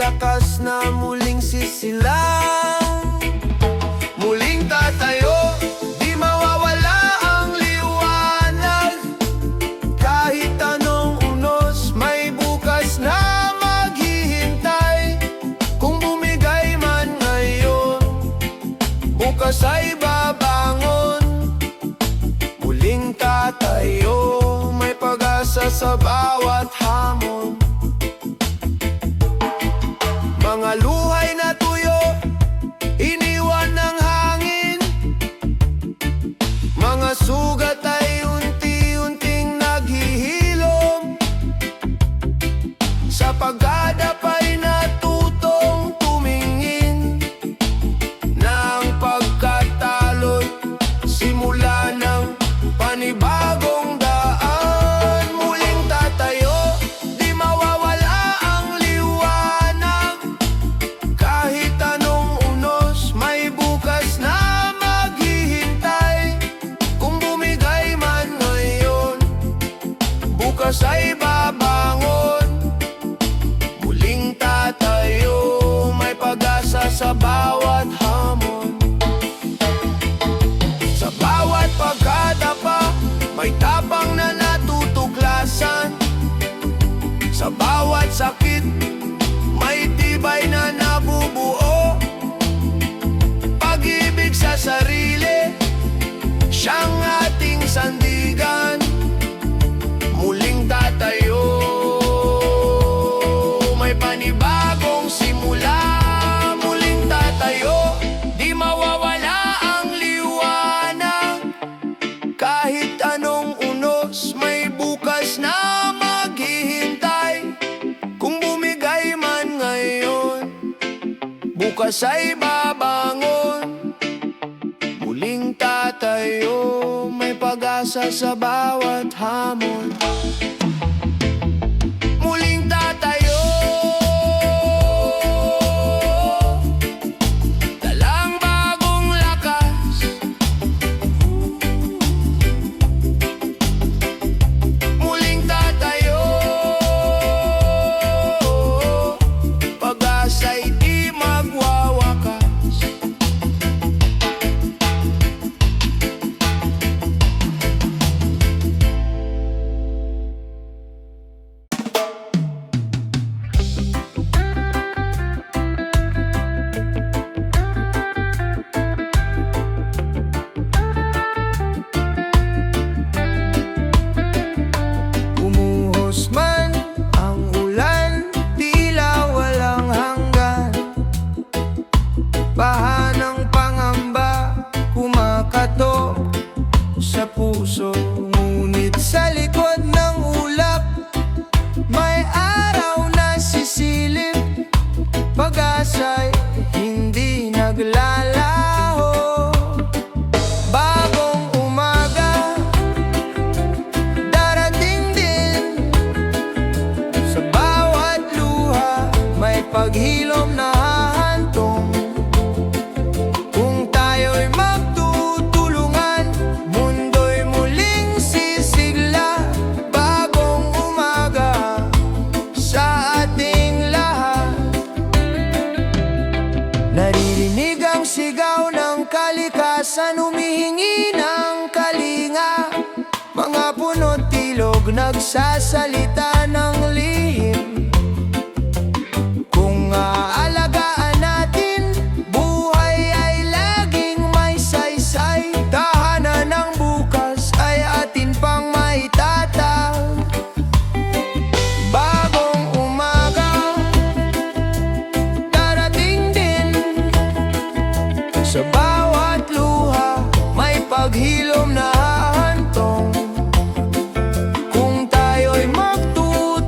lakas na muling sisilang. Muling tatayo, di mawawala ang liwanag. Kahit anong unos, may bukas na maghihintay. Kung bumigay man ngayon, bukas ay babangon. Muling tatayo, may pag-asa sa bawat hamon. Mga luhay na tuyo, iniwan ng hangin. Mga sugat ay unti-unting naghihilom. Sa paggadap ay natutong tumingin na ang pagkatalo'y simula ng panibagong daan. Muling tatayo, di mawawala ang liwanag. Kahit anong unos, may bukas na maghihintay. Kung bumigay man ngayon, bukas ay babangon. Muling tatayo, may pag-asa sa bawat hamon. Sa bawat pagkadapa, may tapang na natutuklasan. Sa bawat sakit, may tibay na nabubuo. Pag-ibig sa sarili, siyang ating sandigan. Muling tatayo, may panibagong simula. Muling tatayo, di mawawala ang liwanag. Kahit anong unos, may bukas na maghihintay. Kung bumigay man ngayon, bukas ay babangon. Muling tatayo, may pag-asa sa bawat hamon. Muling tatayo, dalang bagong lakas. Muling tatayo, pag-asa'y di magwawakas. Umuhos man ang ulan, tila walang hanggan. Baha ng pangamba, kumakatok sa puso. Ngunit sa likod ng ulap, may araw na sisilip. Pag-asa'y hindi naglalaho. Bagong umaga, darating din. Sa bawat luha, may paghilom na hahantong. Kung tayo'y magtutulungan, mundo'y muling sisigla. Bagong umaga sa ating lahat. Naririnig ang sigaw ng kalikasan, humihingi ng kalinga. Mga puno't ilog nagsasalita ng lihim. Kung aalagaan natin, buhay ay laging may saysay. Tahanan ng bukas ay atin pang maitatag. Bagong umaga, darating din. Sa bawat luha, may paghilom na hahantong. Kung tayo'y magtutulungan,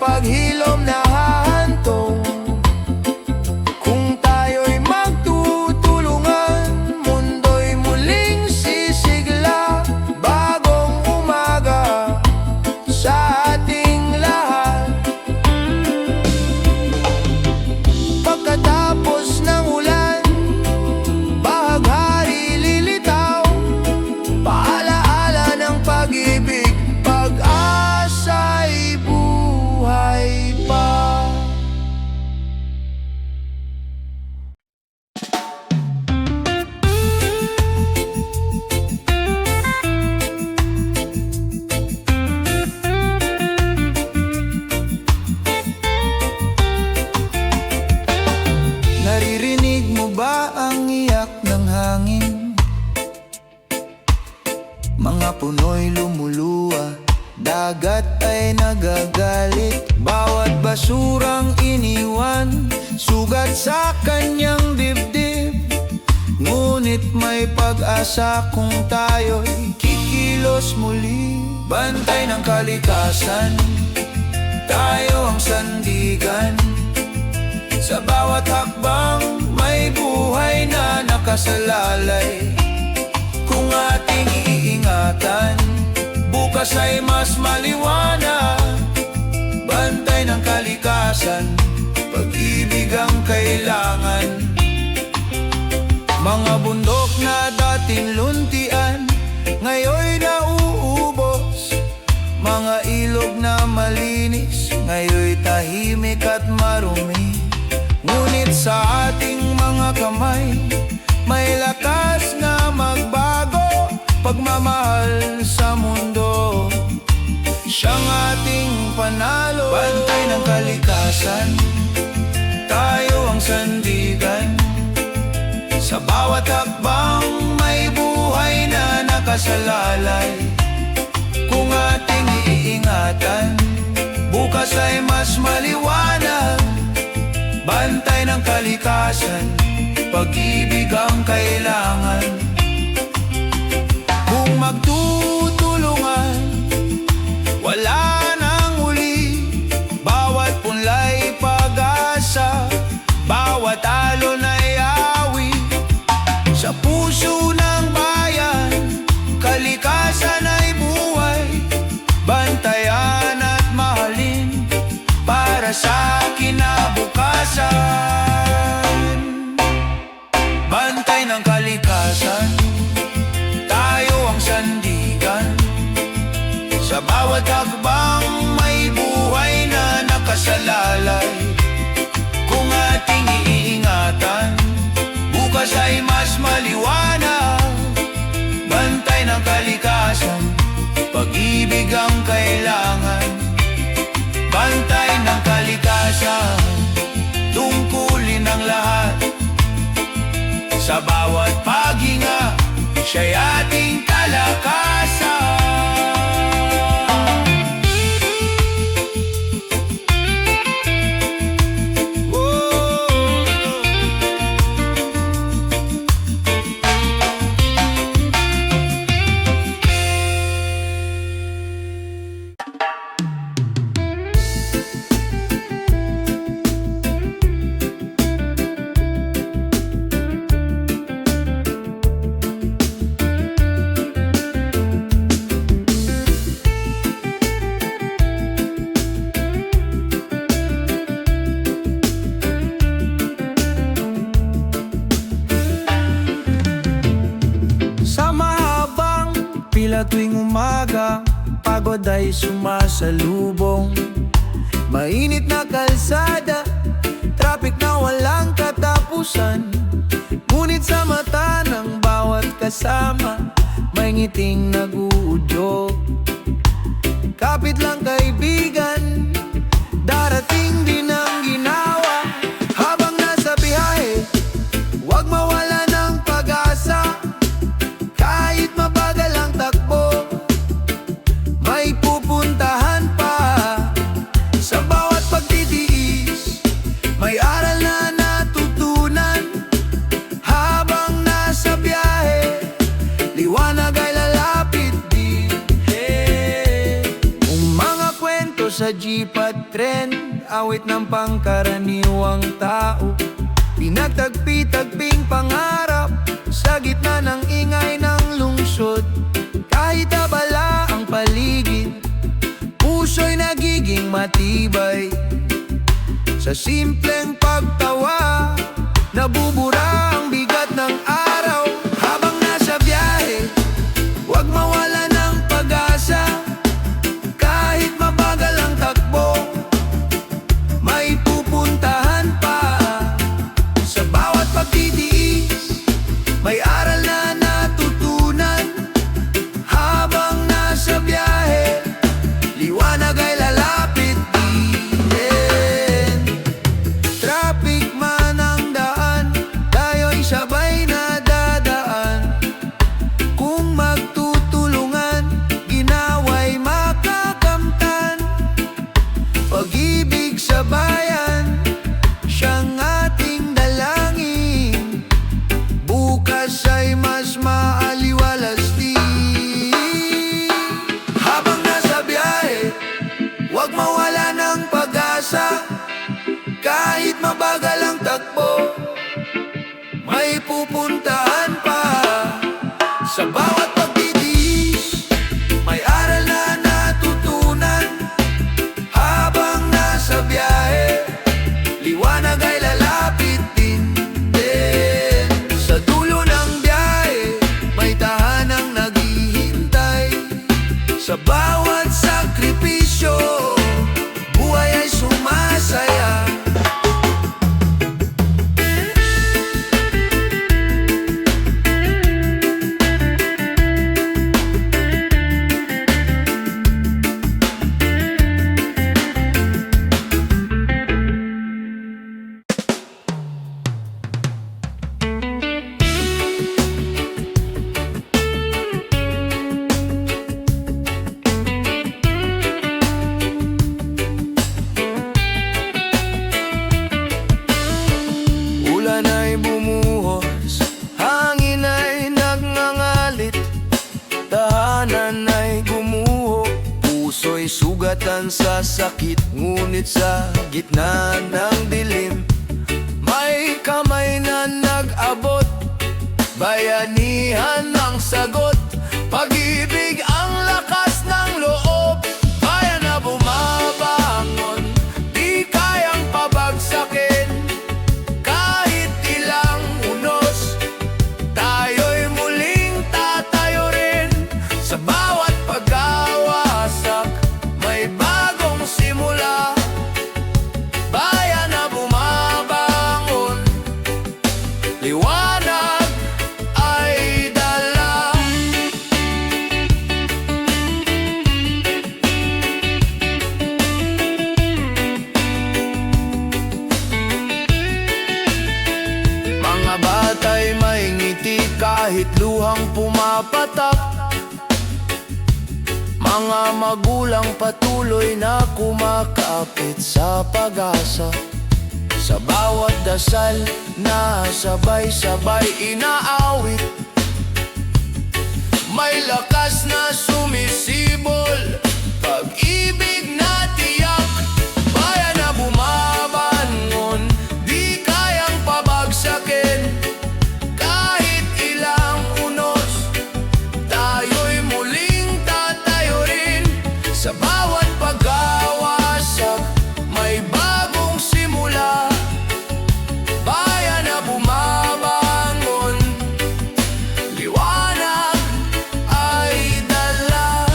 paghilom na hahantong. Kung tayo'y magtutulungan, mundo'y muling sisigla. Bagong umaga sa ating lahat. Pagkatapos ng ulan, bahaghari lilitaw. Paalaala ng pag-ibig, pag-asa'y buhay pa. Naririnig mo ba ang iyak ng hangin? Mga puno'y lumuluwa, dagat ay nagagalit. Bawat basurang iniwan, sugat sa kanyang dibdib. Ngunit may pag-asa kung tayo'y kikilos muli. Bantay ng kalikasan, tayo ang sandigan. Sa bawat hakbang, may buhay na nakasalalay. Kung ating iingatan, bukas ay mas maliwanag. Bantay ng kalikasan, pag-ibig ang kailangan. Mga bundok na dating luntian, ngayon'y nauubos. Mga ilog na malinis, ngayon'y tahimik at marumi. Ngunit sa ating mga kamay, may lakas na magbago. Pagmamahal sa mundo, siyang ating panalo. Bantay ng kalikasan, tayo ang sandigan. Sa bawat hakbang, may buhay na nakasalalay. Kung ating iingatan, bukas ay mas maliwanag. Bantay ng kalikasan, pag-ibig ang kailangan. Kung magtutulungan, wala nang uli. Bawat punlay pag-asa, bawat alon ay awi. Sa puso ng bayan, kalikasan ay buhay. Bantayan at mahalin para sa kinabukasan. Bantay ng kalikasan, tayo ang sandigan. Sa bawat hakbang, may buhay na nakasalalay. Kung ating iingatan, bukas ay mas maliwanag. Bantay ng kalikasan, pag-ibig ang kailangan. Bantay ng kalikasan, tungkulin ang lahat. Sa bawat paghinga, siya'y ating kalakasan. Tuwing umaga, pagod ay sumasalubong. Mainit na kalsada, traffic na walang katapusan. Ngunit sa mata ng bawat kasama, may ngiting nag-uudyok. Kapit lang kaibigan, darating din ang ginawa. Habang nasa biyahe, huwag mawala ng pag-asa. Kahit mabagal ang takbo, may pupuntahan pa. Sa bawat pagtitiis, may aral na natutunan. Habang nasa biyahe, liwanag ay lalapit din. Ang mga kwento sa lumilipad trend, awit ng pangkaraniwang tao. Pinagtagpi-tagping pangarap sa gitna ng ingay ng lungsod. Kahit abala ang paligid, puso'y nagiging matibay. Sa simpleng pagtawa, nabubura ang bigat ng araw. Habang nasa biyahe, huwag mawala ng pag-asa. Kahit mabagal ang takbo, may pupuntahan pa. Sa bawat pagtitiis, may aral na natutunan. Habang nasa biyahe, liwanag ay lalapit din. Traffic man ang daan, tayo'y sabay na dadaan. Kung magtutulungan, ginawa'y makakamtan. Pag-ibig sa bayan, siyang ating dalangin. Bukas ay mas maaliwalas din. Habang nasa biyahe, huwag mawala ng pag-asa. Kahit mabagal ang takbo, may pupuntahan pa. Sa bawat pagtitiis, may aral na natutunan. Habang nasa biyahe, liwanag ay lalapit din. Sa dulo ng biyahe, may tahanang naghihintay. Sa bawat sakripisyo, buhay ay sumasaya. Ulan ay bumuhos, hangin ay nagngangalit, tahanan ay gumuho, puso'y sugatan sa sakit. Ngunit sa gitna ng dilim, may kamay na nag-abot, bayanihan ang sagot. Pag-ibig ang lakas ng loob, bayan na bumabangon, di kayang pabagsakin. Kahit ilang unos, tayo'y muling tatayo rin. Sa bawat pag-awasak, may bagong simula. Bayan na bumabangon, liwanag ay dala. Mga bata'y may ngiti kahit luhang pumapatak. Mga magulang patuloy na kumakapit sa pag-asa. Sa bawat dasal na sabay-sabay inaawit, may lakas na sumisibol, pag-ibig na tiyak. Bayan na bumabangon, di kayang pabagsakin. Kahit ilang unos, tayo'y muling tatayo rin. Sa bawat pag-awasak, may bagong simula. Bayan na bumabangon, liwanag ay dala.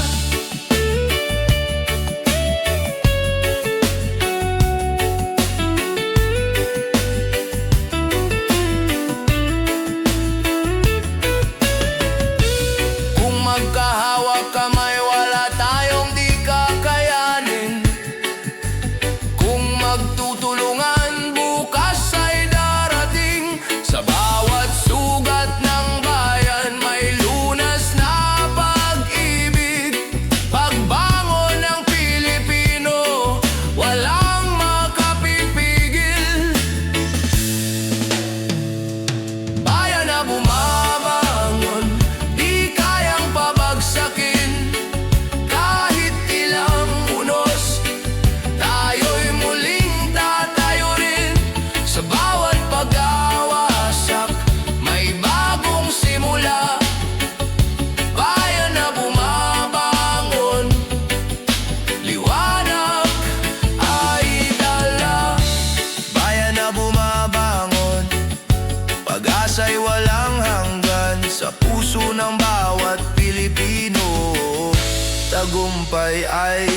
tagumpay ay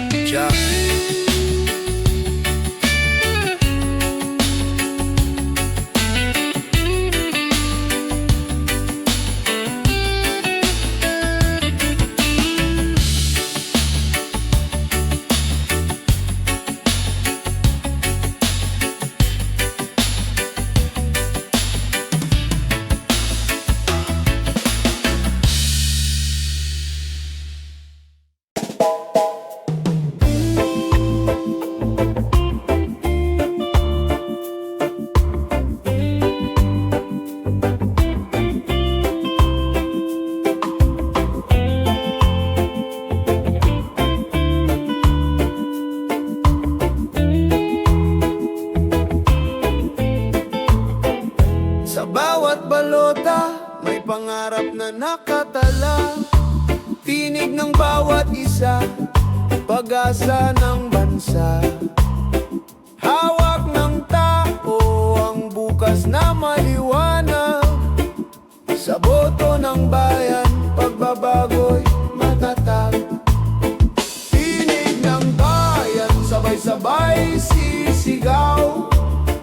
tiyak. Sa bawat balota, may pangarap na nakatala. Tinig ng bawat isa, pag-asa ng bansa. Hawak ng tao ang bukas na maliwanag. Sa boto ng bayan, pagbabago'y matatag. Tinig ng bayan, sabay-sabay sisigaw.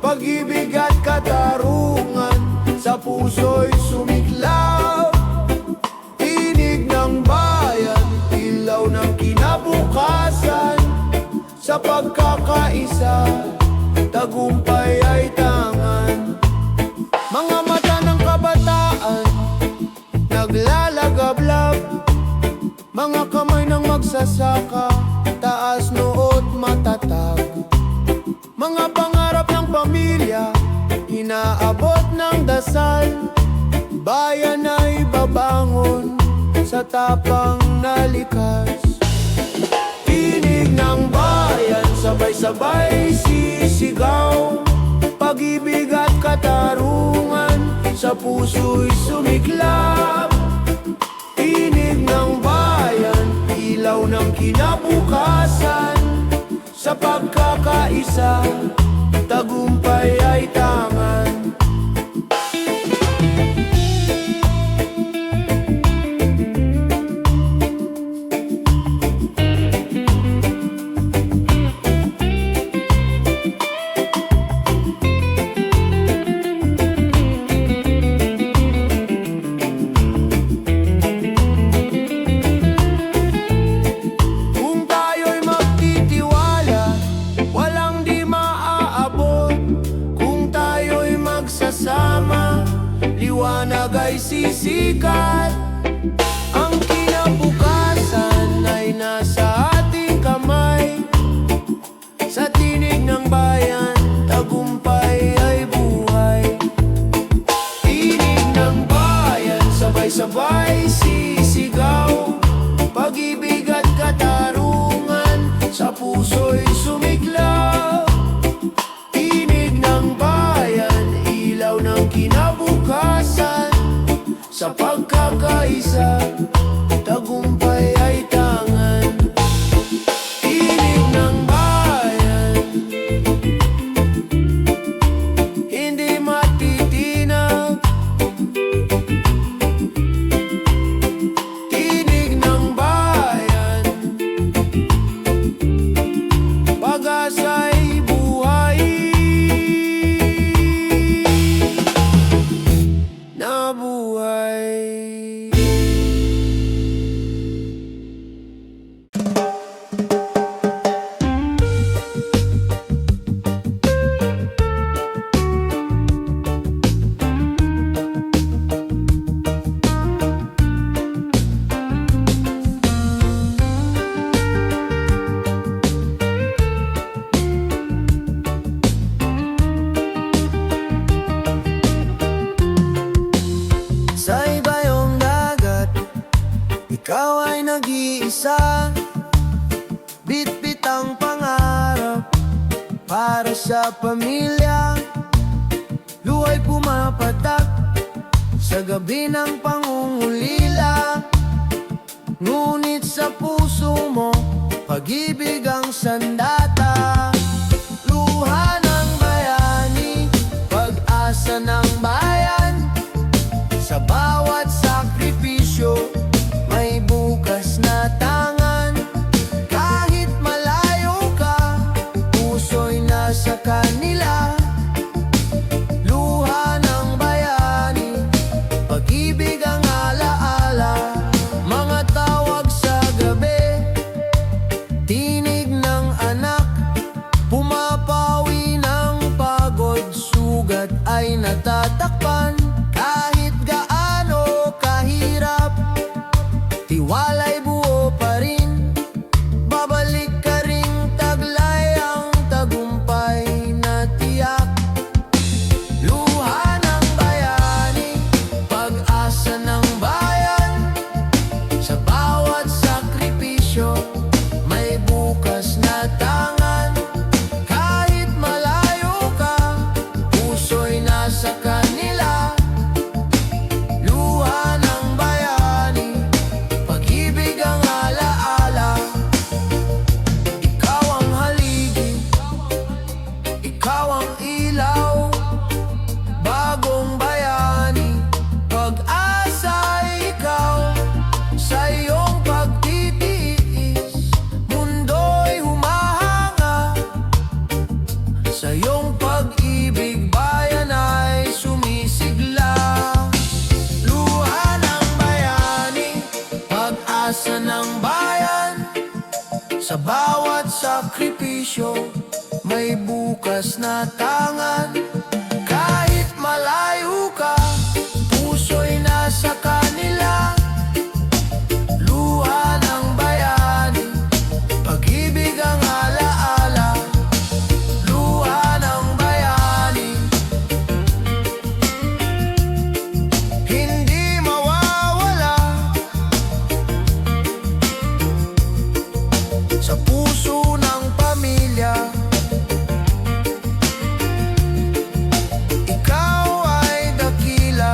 Pag-ibig at katarungan sa puso'y sumiklaw. Tinig ng bayan, ilaw ng kinabukasan. Sa pagkakaisa, tagumpay ay tangan. Mga mata ng kabataan, naglalagablab. Mga kamay ng magsasaka, taas noot matatag. Mga pangarap ng pamilya, inaabot ng dasal. Bayan ay babangon sa tapang na likas. Tinig ng bayan, sabay-sabay sisigaw. Pag-ibig at katarungan sa puso'y sumiklab. Tinig ng bayan, ilaw ng kinabukasan. Sa pagkakaisa, tagumpay ay tangan. Kung tayo'y magtitiwala, walang di maaabot. Kung tayo'y magsasama, liwanag ay sisikat. Ang kinabukasan ay nasa ating kamay. Sa tinig ng bayan, tagumpay ay buhay. Tinig ng bayan, sabay-sabay sisigaw. Pag-ibig at katarungan sa puso'y sumiklaw. Tinig ng bayan, ilaw ng kinabukasan. Sa pagkakaisa, tagumpay ay tangan. Tinig ng bayan, hindi matitinag. Tinig ng bayan, pag-asa'y buhay. Nabuhay. Sa ibayong dagat, ikaw ay nag-iisa. Bitbit ang pangarap para sa pamilya. Luwa'y pumapatak sa gabi ng pangungulila. Ngunit sa puso mo, pag-ibig ang sandata. Luha ng bayani, pag-asa ng bayan. Sa bawat sakripisyo, may bukas na tanga. nasa kanila. Luha ng bayani, pag-ibig ang alaala. Mga tawag sa gabi, tinig ng anak, pumapawi ng pagod, sugat ay natatakpan. Kahit gaano kahirap, tiwala'y buo pa rin. Babalik ka ring taglay ang tagumpay na tiyak. Luha ng bayani, pag-asa ng bayan. Sa bawat sakripisyo, may bukas na tangan. Kahit malayo ka, puso'y nasa kanila. Luha ng bayani, pag-ibig ang alaala. Ikaw ang haligi, ikaw ang ilaw. Bagong bayani, pag-asa ikaw. Sa iyong pagtitiis, mundo'y humahanga. Sa iyong pag-ibig, bayan ay sumisigla. Luha ng bayani, pag-asa ng bayan. Sa bawat sakripisyo, may bukas na tangan. Kahit malayo ka, puso'y nasa kanila. Luha ng bayani, pag-ibig ang alaala. Luha ng bayani, hindi mawawala. Sa puso ng pamilya, ikaw ay dakila.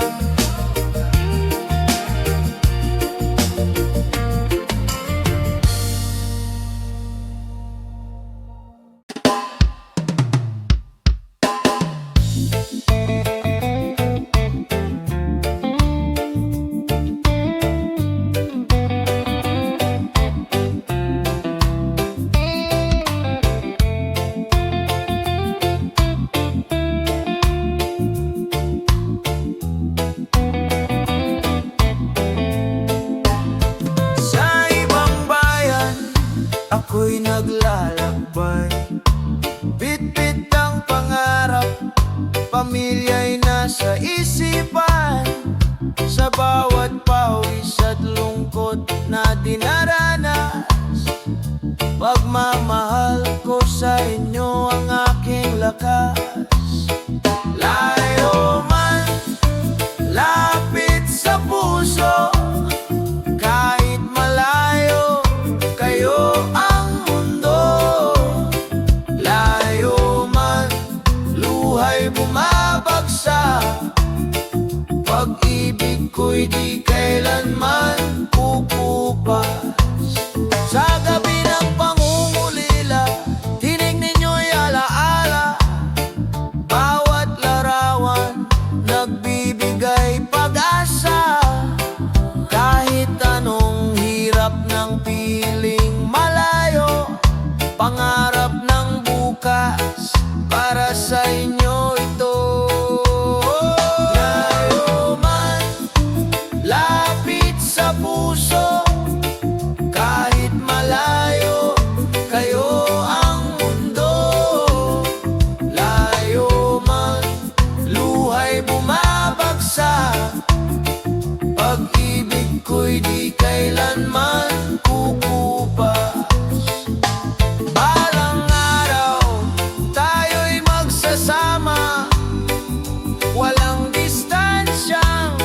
Sa ibang bayan, ako'y naglalakbay. Bit-bit ang pangarap, pamilya'y nasa isipan. Sa bawat pawis at lungkot na dinaranas, pagmamahal ko sa inyo ang aking lakas. Layo man, lapit sa puso, kahit malayo, kayo ang mundo. Layo man, luha'y bumabagsak. Pag-ibig ko'y di kailanman kukupas. Sa gabi ng pangungulila, tinig ninyo'y alaala. Bawat larawan, nagbibigay pag-asa. Kahit anong hirap ng piling malayo, pangarap ng bukas, para sa inyo ito. Layo man, lapit sa puso, kahit malayo, kayo ang mundo. Layo man, luha'y bumabagsak. Pag-ibig ko'y di kailanman kukupas. Balang araw, tayo'y magsasama. Walang distansyang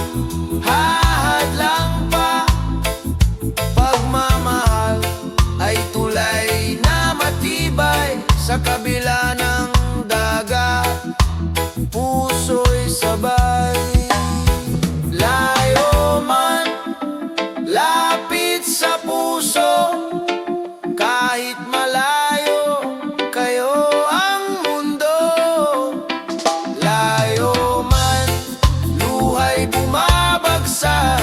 hahadlang pa. Pagmamahal ay tulay na matibay. Sa kabila ng dagat, puso'y sabay. Layo man, lapit sa puso, kahit malayo, kayo ang mundo. Layo man, luha'y bumabagsak.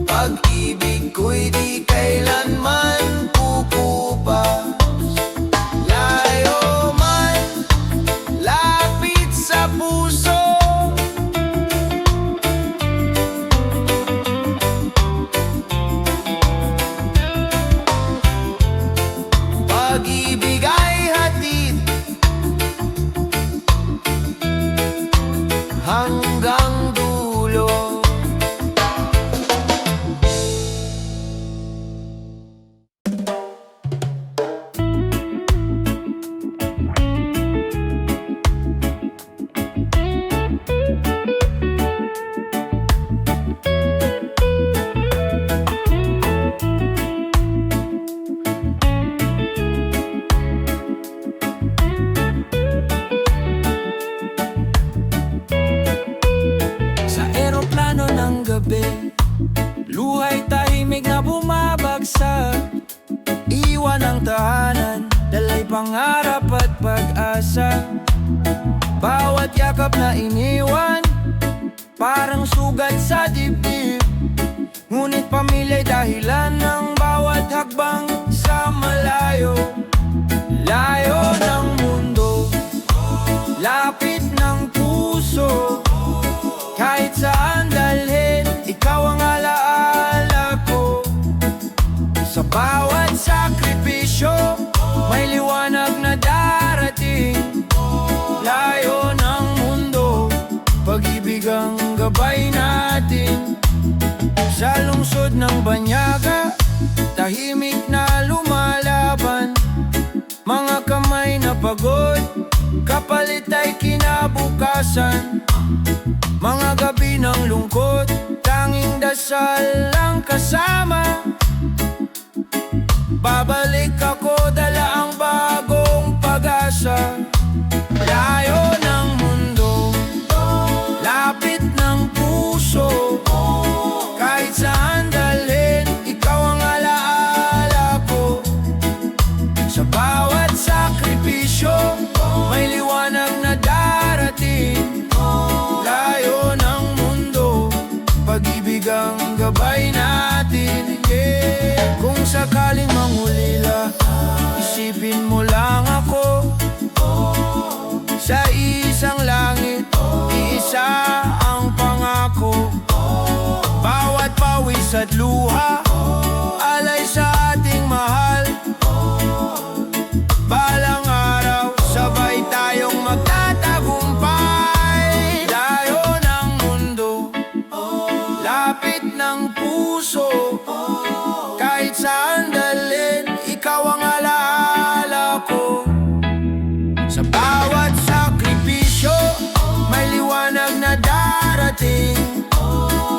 Pag-ibig ko'y di kailanman kukupas. Layo man, pangarap at pag-asa. Bawat yakap na iniwan, parang sugat sa dibdib. Ngunit pamilya'y dahilan ng bawat hakbang sa malayo. Layo ng mundo, lapit ng puso. Kahit saan dalhin, ikaw ang alaala ko. Sa bawat sakripisyo, may liwanag na darating. Layo ng mundo, pag-ibig ang gabay natin. Sa lungsod ng Banyaga, tahimik na lumalaban. Mga kamay na pagod, kapalit ay kinabukasan. Mga gabi ng lungkot, tanging dasal lang kasama. Babalik ako, dala ang bagong pag-asa. Layo ng mundo, lapit ng puso. Kahit saan dalhin, ikaw ang alaala ko. Sa bawat sakripisyo, may liwanag na darating. Layo ng mundo, pag-ibig ang gabay natin. Kung sakaling mangulila, isipin mo lang ako. Sa isang langit, iisa ang pangako. Bawat pawis at luha, alay sa ating mahal. Balang araw, sabay tayong magtatagumpay. Layo ng mundo, lapit ng puso. Kahit saan dalhin, ikaw ang alaala ko. Sa bawat sakripisyo, may liwanag na darating.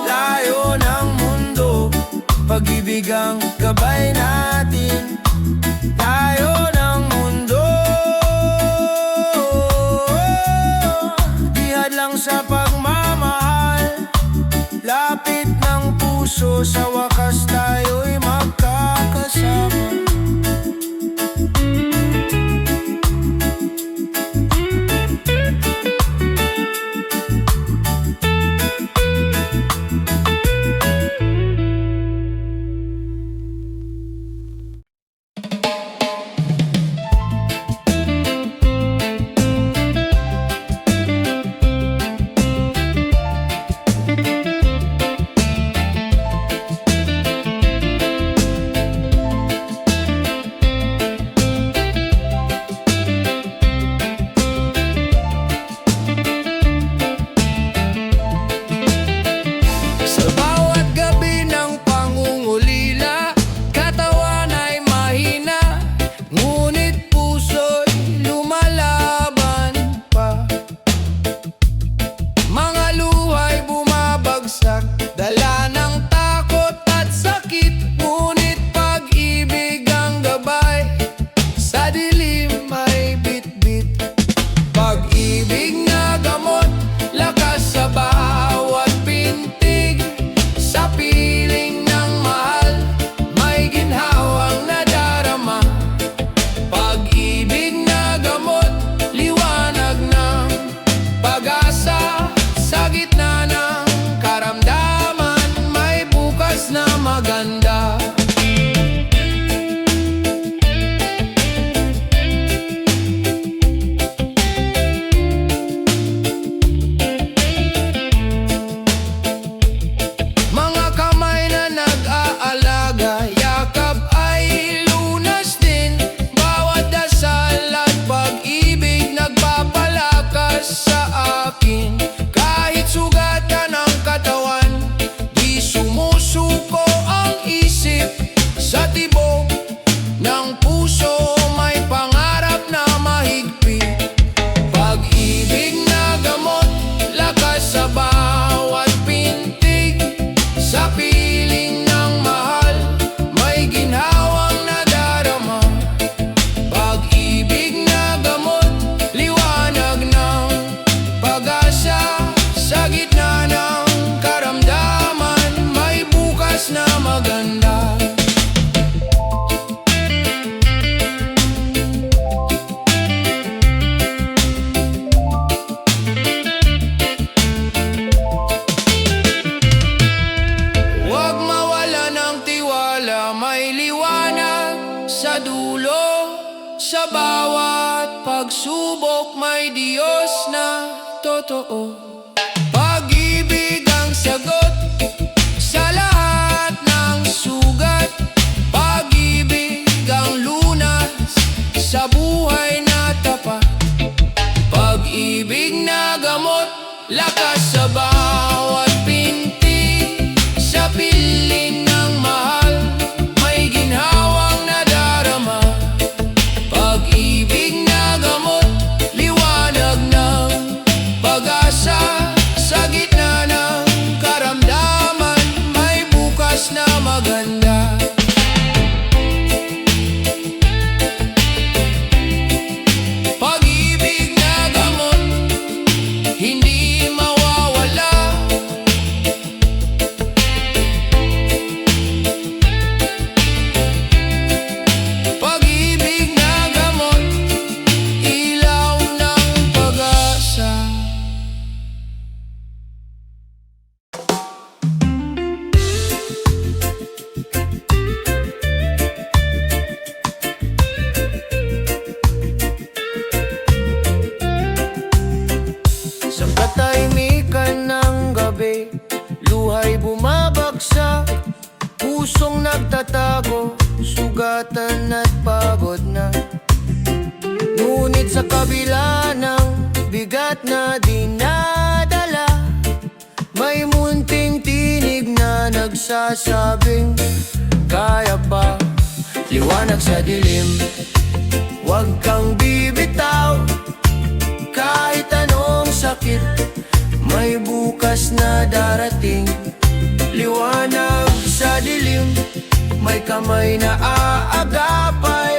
Layo ng mundo, pag-ibig ang gabay natin. Layo ng mundo, di hadlang sa pagmamahal. Lapit ng puso, sa wakas tayo'y magkakasama. pagsubok may Diyos na totoo. Pag-ibig ang sagot sa lahat ng sugat. Pag-ibig ang lunas sa buhay na tapat. Pag-ibig na gamot, lakas sa bawat pinti. Sa piling ng mahal, may ginhawang nadarama. Pag-ibig na gamot, liwanag ng pag-asa. Sa gitna ng karamdaman, may bukas na maganda. Pag-ibig na gamot, hindi mawawala. Pag-ibig na gamot, ilaw ng pag-asa. Sa katahimikan ng gabi, luhay bumabagsak. Pusong nagtatago, sugatan at pagod na. Ngunit sa kabila ng bigat na dinadala, may munting tinig na nagsasabing kaya pa. Liwanag sa dilim, huwag kang bibitaw. Kahit anong sakit, may bukas na darating. Liwanag sa dilim, may kamay na aagapay.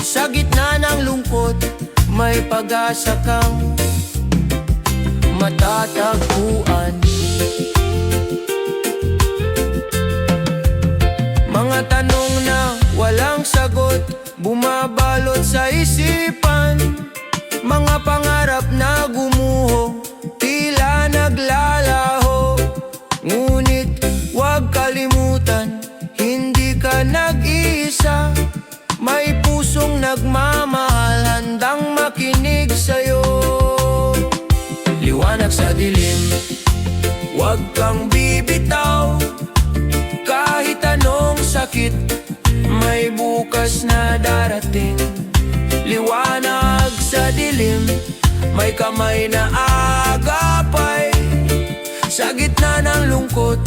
Sa gitna ng lungkot, may pag-asa kang matatagpuan. Mga tanong na walang sagot, bumabalot sa isipan. Mga pangarap na gumuho, tila naglalaho. Ngunit huwag kalimutan, hindi ka nag-iisa. May pusong nagmamahal, handang makinig sa'yo. Liwanag sa dilim, huwag kang bibitaw. Kahit anong sakit, may bukas na darating. Liwanag sa dilim, may kamay na agapay. Sa gitna ng lungkot,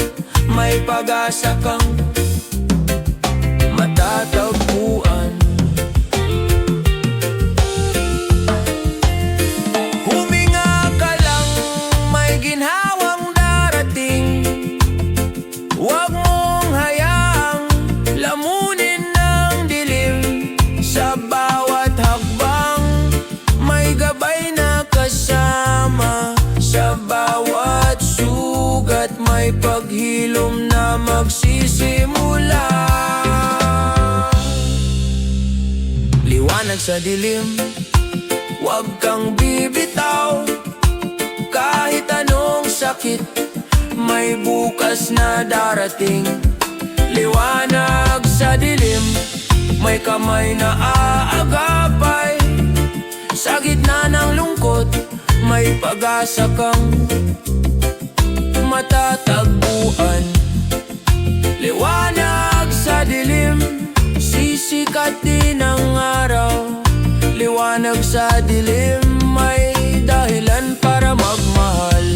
may pag-asa kang matatagpuan. Huminga ka lang, may ginhawang darating. Huwag mong hayaang lamunin ng dilim. Sa bawat hakbang, may gabay na kasama. Sa bawat sugat, may paghilom na magsisimula. Liwanag sa dilim, huwag kang bibitaw. Kahit anong sakit, may bukas na darating. Liwanag sa dilim, may kamay na aagapay. Sa gitna ng lungkot, may pag-asa kang matatagpuan. Liwanag sa dilim, sisikat din ang araw. Liwanag sa dilim, may dahilan para magmahal.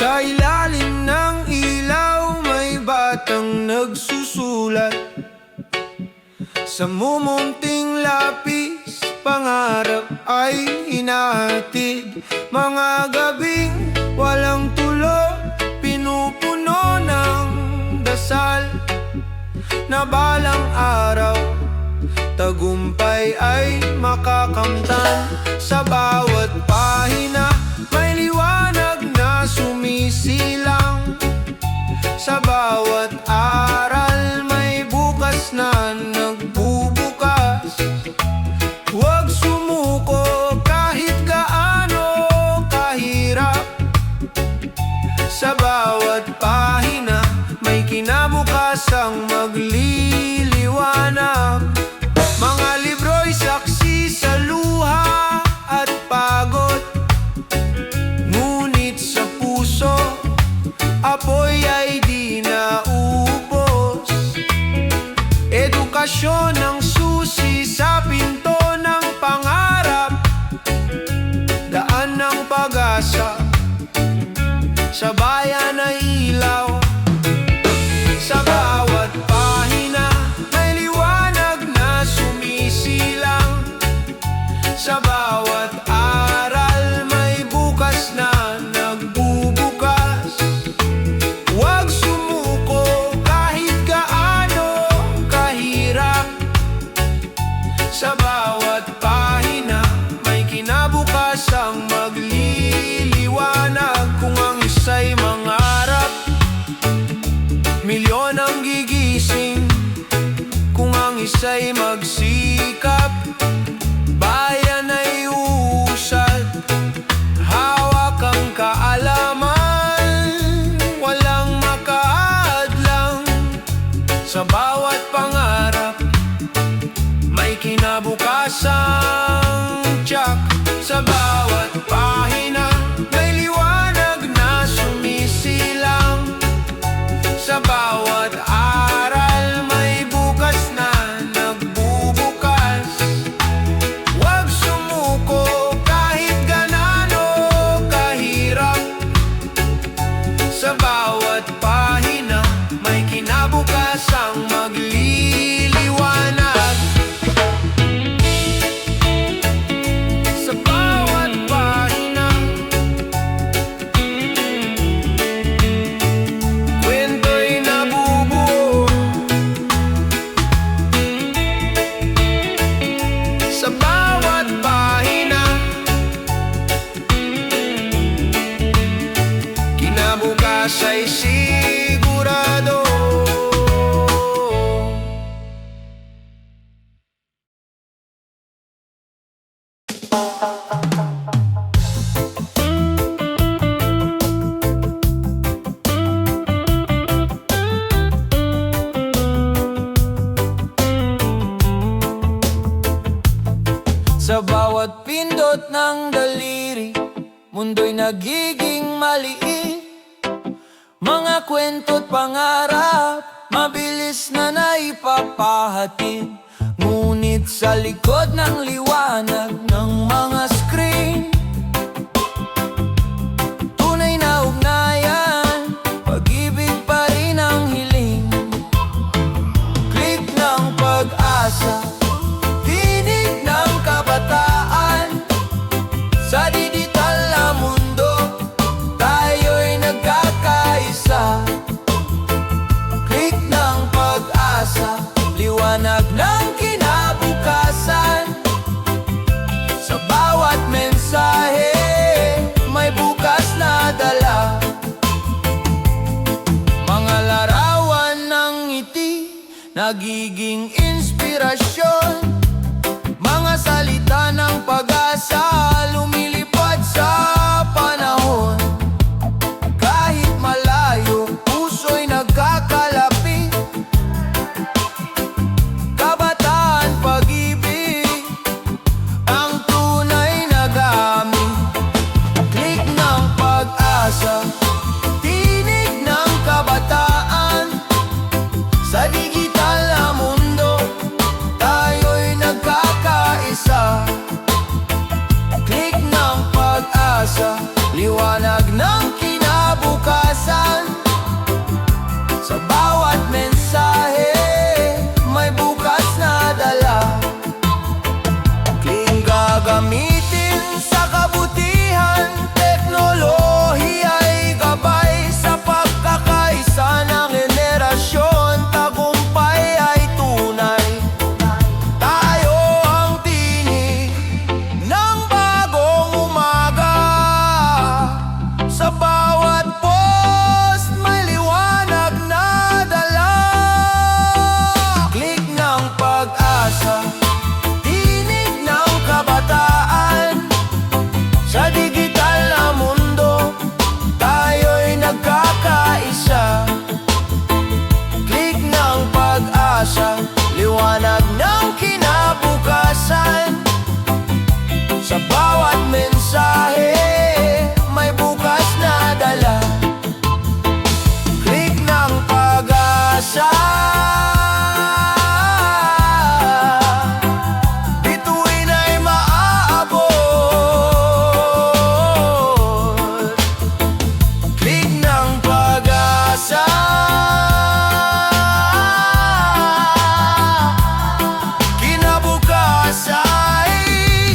Sa ilalim ng ilaw, may batang nagsusulat. Sa mumunting lapis, pangarap ay hinahatid. Mga gabing walang tulo, pinupuno ng dasal. na balang araw tagumpay ay makakamtan. Sa bawat pahina may liwanag na sumisilang. Sa bawat aral may bukas na nagbubukas. Huwag sumuko kahit gaano kahirap. Sa bawat pahina may kinabukasang magliliwanag. Mga libro'y saksi sa luha at pagod, ngunit sa puso apoy ay di naubos. Edukasyon ang susi sa pinto ng pangarap, daan ng pag-asa sa bayan ay ilaw. Sa bawat pahina may liwanag na sumisilang. Sa bawat aral may bukas na nagbubukas. Huwag sumuko kahit gaano kahirap. Sa bawat pahina may kinabukasang magliliwanag. Kung ang isa'y mangarap, milyon ang gigising. Kung ang isa'y magsikap, bayan ay uusad. Hawak ang kaalaman, walang makaadlang. Sa bawat pangarap may kinabukasang tiyak. Sa bawat pahina may liwanag na sumisilang. Sa bawat aral may bukas na nagbubukas. Huwag sumuko kahit gaano kahirap. Sa bawat pahina may kinabukasang magliliwanag. Sa bawat pahina kwento'y nabubuo. Sa bawat pahina kinabukas ay sigurado. Sa bawat pindot ng daliri, mundo'y nagiging maliit. Mga kwento't pangarap, mabilis na naipapahatid. Ngunit sa likod ng liwanag ng mga screen, tunay na ugnayan, pag-ibig pa rin ang hiling. Click ng pag-asa, tinig ng kabataan. Sa digital na mundo, tayo'y nagkakaisa. Click ng pag-asa, liwanag ng kinabukasan. Sa bawat mensahe, may bukas na dala. Mga larawan ng ngiti, nagiging inspirasyon. Mga salita ng pag-asa, lumilipad sa panahon. Kahit malayo, puso'y nagkakalapit. Kabataan, pag-ibig, ang tunay na gamit. Click ng pag-asa, tinig ng kabataan. Sa digital na mundo, tayo'y nagkakaisa. pag-asa, liwanag ng kinabukasan. Sa bawat mensahe, may bukas na dala. Click ng pag-asa, bituin ay maaabot. Click ng pag-asa, kinabukas ay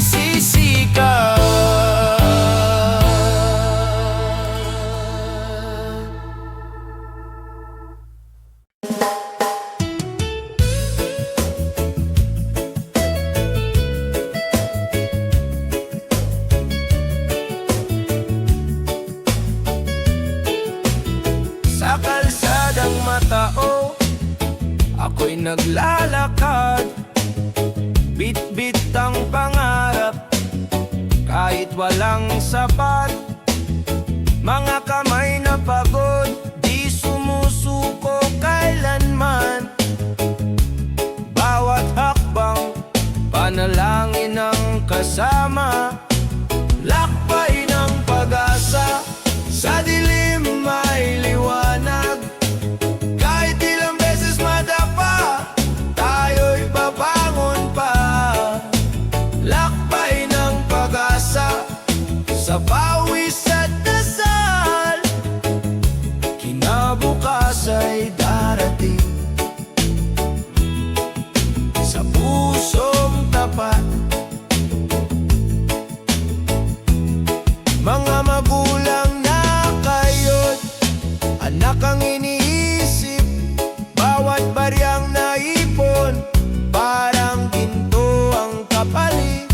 sisikat. Sa kalsadang matao, ako'y naglalakad. Bit-bit ang pangarap, kahit walang sapat. Mga kamay na pagod, di sumusuko kailanman. Bawat hakbang, panalangin ang kasama. Lakbay ng pag-asa, sa dilim may liwanag. Kahit ilang beses madapa, tayo'y babangon pa. Lakbay ng pag-asa, sa pawis at dasal. Kinabukas ay darating, sa pusong tapat. Mga magulang na kayo't anak ang iniisip. Bawat baryang naipon, parang ginto ang kapalit.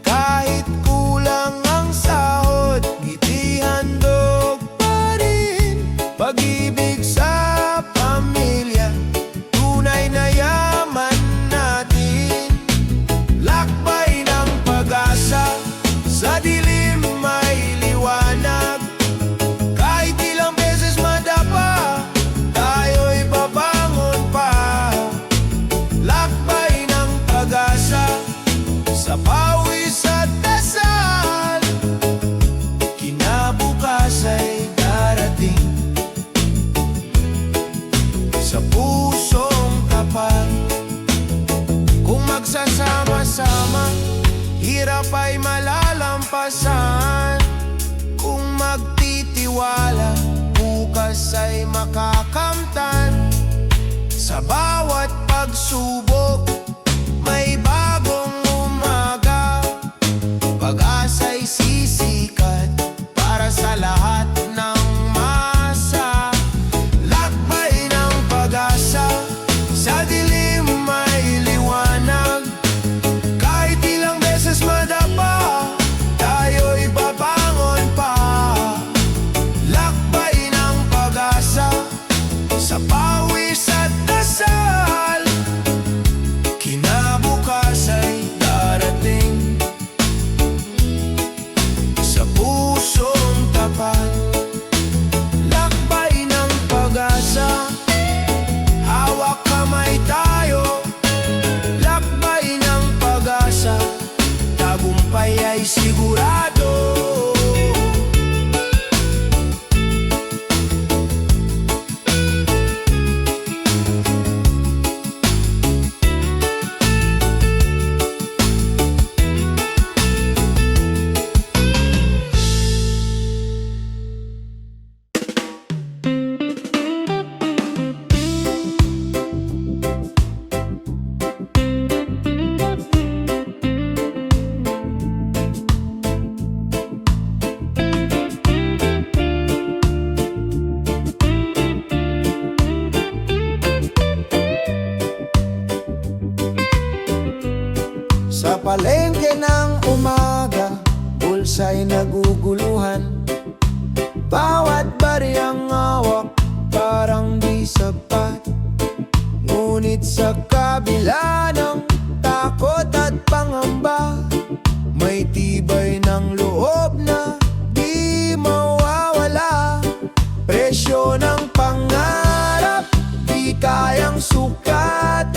Kahit kulang ang sahod, ngiti handog pa rin. Pag-ibig sa pamilya, tunay na yaman natin. Lakbay ng pag-asa, sa dilim may liwanag. Kahit ilang beses madapa, tayo'y babangon pa. Lakbay ng pag-asa, sa pawis at dasal. Kinabukas ay darating, sa pusong tapat. Kung magsasama-sama, hirap ay malalampasan. Kung magtitiwala, bukas ay makakamtan. Sa bawat pagsubok, may bagong umaga. Pag-asa'y sisikat para sa lahat ng masa. Lakbay ng pag-asa, sa dilim may liwanag. Kahit ilang beses madapa, tayo'y babangon pa. Lakbay ng pag-asa, sa pawis at dasal. Kinabukas ay darating, sa pusong tapat. Lakbay ng pag-asa, hawak kamay tayo. Lakbay ng pag-asa, tagumpay ay sigurado. Sa palengke ng umaga, bulsa'y naguguluhan. Bawat baryang hawak, parang di sapat. Ngunit sa kabila ng takot at pangamba, may tibay ng loob na di mawawala. Presyo ng pangarap, di kayang sukat.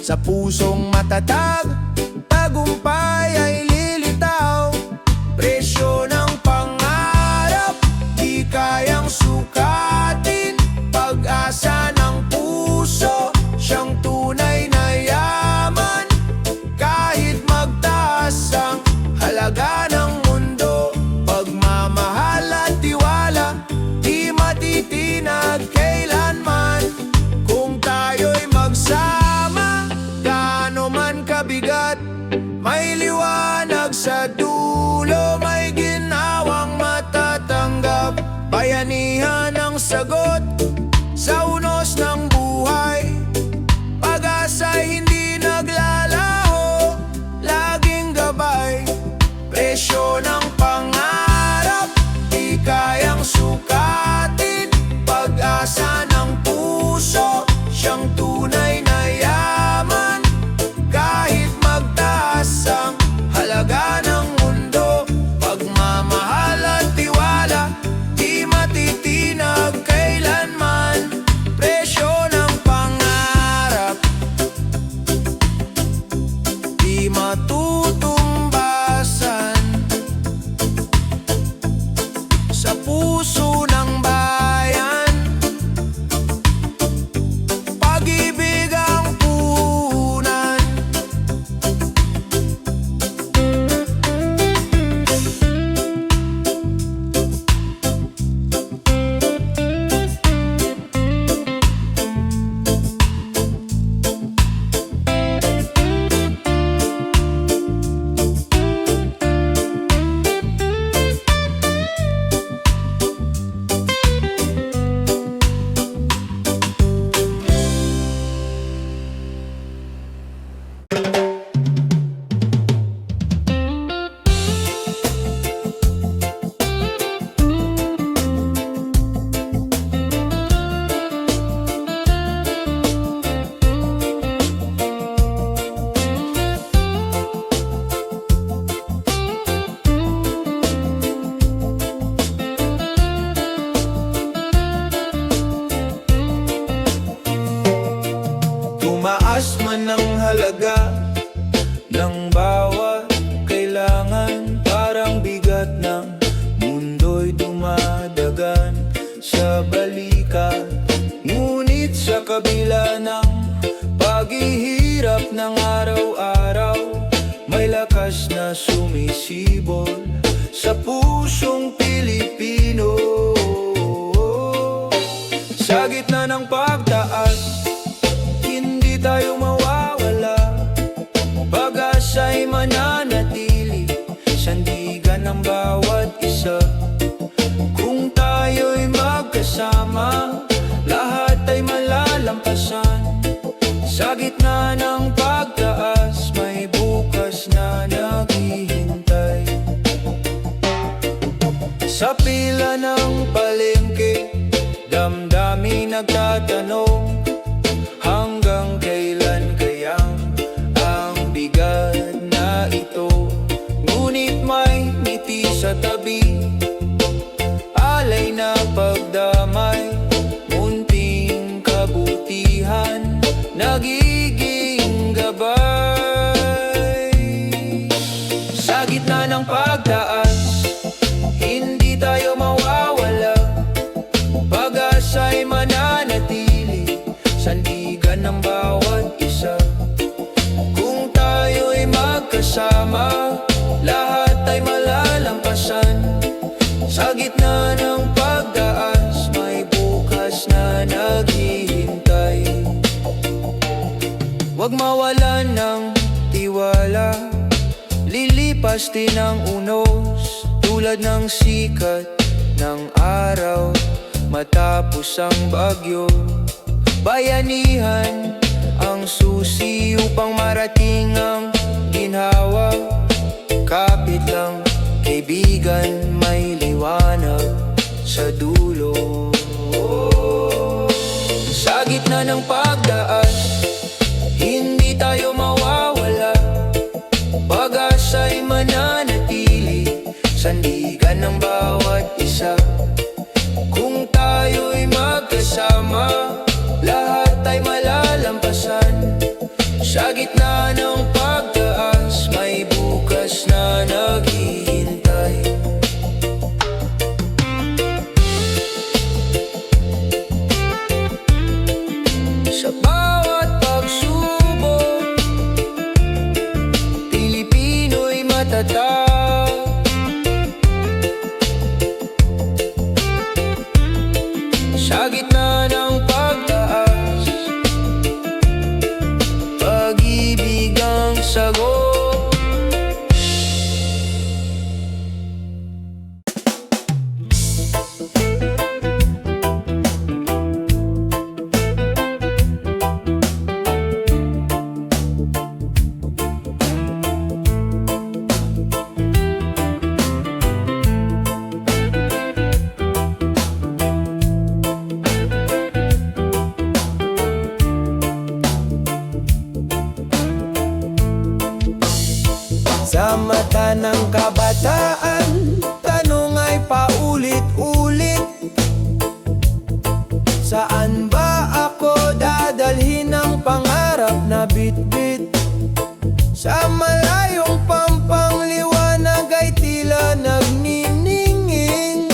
Sa pusong matatag, tagumpay ay lilitaw. Presyo ng pangarap, di kayang sukatin. Pag-asa ng puso, siyang tunay na yaman. Kahit magtaas ang halaga ng mundo, pagmamahal at tiwala, di matitinag kailanman. Kung tayo'y magsama, gaano man kabigat, may liwanag sa dulo, may ginawang matatanggap. Bayanihan ang sagot sa unos ng buhay. Pag-asa'y hindi naglalaho, laging gabay. Presyo ng pangarap, di kayang sukatin. Pag-asa ng puso, siyang tunay na yaman. Kahit magtaas ang halaga ng mundo, pagmamahal at tiwala, di matitinag kailanman. Presyo ng pangarap, di matutumbasan. Sa puso ng bayan, pag-ibig ang puhunan. Tumaas man ang halaga ng bawat kailangan, parang bigat ng mundo'y dumadagan sa balikat. Ngunit sa kabila ng paghihirap ng araw-araw, may lakas na sumisibol sa pusong Pilipino. Sa gitna ng pagtaas, hindi tayo mawawala. Pag-asa'y mananatili, sandigan ng bawat isa. Kung tayo'y magkasama, lahat ay malalampasan. Sa gitna ng pagtaas, may bukas na naghihintay. Sa pila ng palengke, damdamin nagtatanong, hanggang kailan kayang ang bigat na ito? Ngunit may ngiti sa tabi, alay na pagdamay, munting kabutihan, nagiging gabay. Sa gitna ng pagtaas, hindi tayo mawawala. Pag-asa'y mananatili, sandigan ng bawat isa. Kung tayo'y magkasama, lahat ay malalampasan. Sa gitna ng pagtaas, may bukas na naghihintay. Huwag mawalan ng tiwala, lilipas din ang unos, tulad ng sikat ng araw matapos ang bagyo. Bayanihan ang susi upang marating ang ginhawa. Kapit lang, kaibigan, may liwanag sa dulo. Sa gitna ng pagdaas, hindi tayo mawawala. Pag-asa'y mananatili, sandigan ng bawat isa. Kung tayo'y magkasama, lahat ay malalampasan. Sa Mula ng kabataan, tanong ay paulit-ulit, saan ba ako dadalhin ang pangarap na bitbit? Sa malayong pampangliwanag ay tila nagniningin,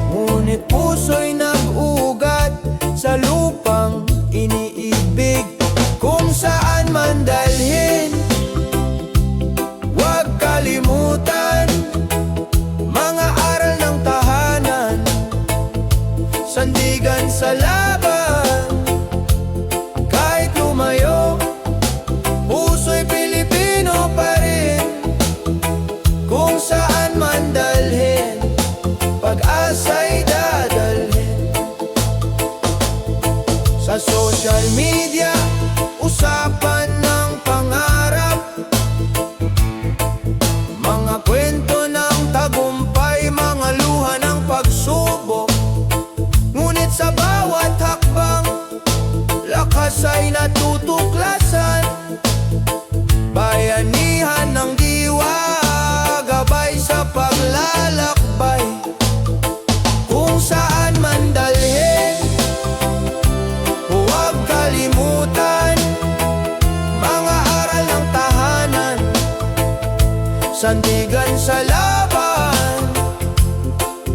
ngunit puso'y nag-ugat sa lupang iniibig. Kung saan man dalhin, huwag kalimutan mga aral ng tahanan, sandigan sa laban. Kahit lumayo, puso'y Pilipino pa rin. Kung saan man dalhin, pag-asa'y dadalhin. Sa social media, usapan ng pangarap, mga kwento ng tagumpay, mga luha ng pagsubok. Ngunit sa bawat hakbang, lakas ay natutuklasan. Bayanihan ng diwa, gabay sa paglalakbay. Kung saan man dalhin, huwag kalimutan mga aral ng tahanan, sandigan sa laban.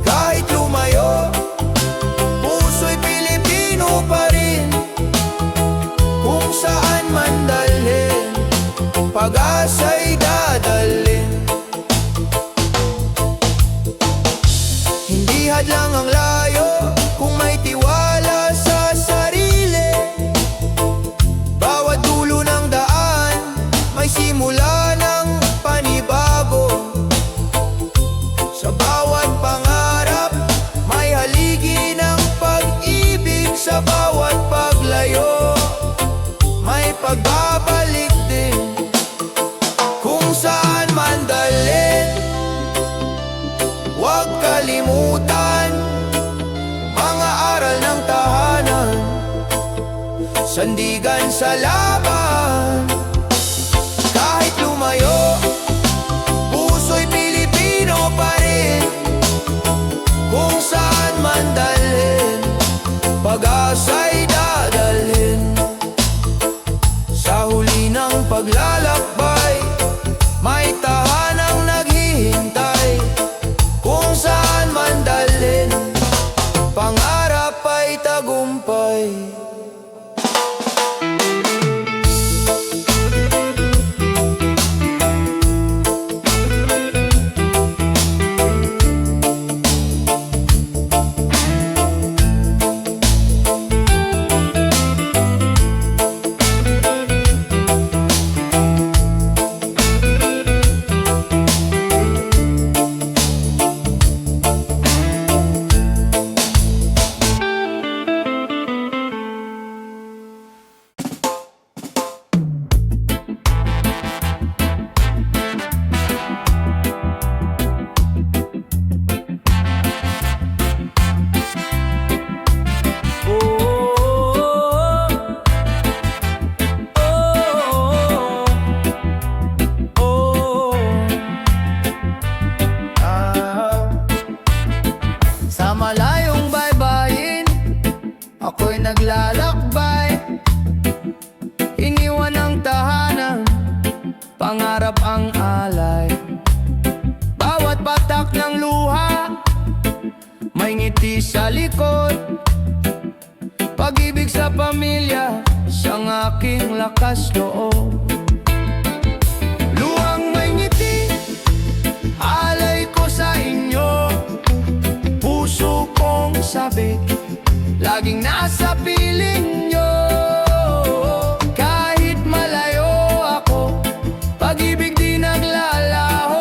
Kahit lumayo, puso'y Pilipino pa rin. Kung saan man dalhin, pag-asa'y dadalhin. Hindi hadlang ang layo kung may tiwala sa sarili. Bawat dulo ng daan, may simula ng panibago. Sa bawat pangarap, may haligi ng pag-ibig. Sa bawat paglayo, may pagbabalik din. Kung saan man dalhin, huwag kalimutan mga aral ng tahanan, sandigan sa laban. Kahit lumayo, puso'y Pilipino pa rin. Kung saan man dalhin, pag-asa'y dadalhin. Sa huli ng paglalakbay, may tahanang naghihintay. Kung saan man dalhin, pangarap ay tagumpay. Sa malayong baybayin, ako'y naglalakbay. Iniwan ang tahanan, pangarap ang alay. Bawat patak ng luha, may ngiti sa likod. Pag-ibig sa pamilya, siyang aking lakas loob. Luhang may ngiti, alay ko sa inyo. Puso kong sabik, laging nasa piling nyo. Kahit malayo ako, pag-ibig di naglalaho.